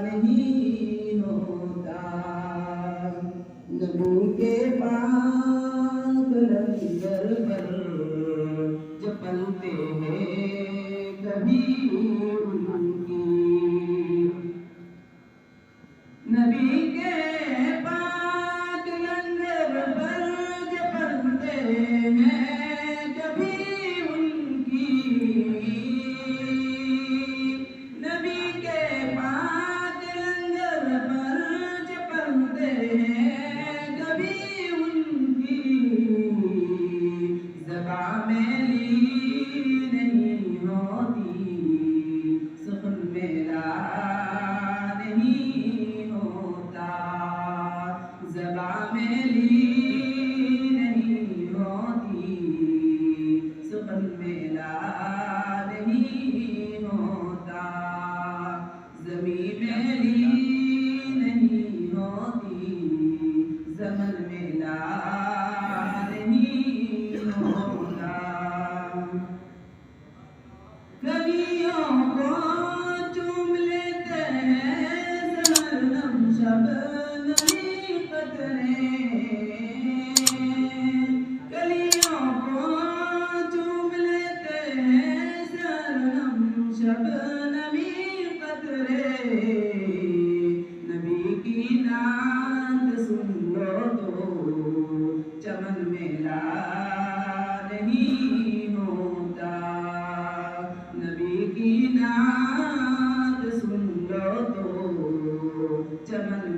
नहीं होता। नबी के पाक लंगर पर जब पलते हैं कभी उनकी, नबी के पाक लंगर पर जब पलते हैं कभी उनकी, नबी के पाक लंगर पर जब पलते हैं कभी उनकी, ज़बां मेरी नहीं होती, सुखन मेरा नहीं होता। ज़बां मेरी नहीं होती, सुखन मेरा नहीं होता। ज़मीं मेरी नहीं होती, ज़मन मेरा नहीं होता। कलियों को चूम लेते हैं सरनम शबनमी कतरे, कलियों को चूम लेते हैं सरनम शबनमी कतरे। नबी की नात सुन लो तो चमन मेला नहीं होता। नबी की नात सुन लो तो चमन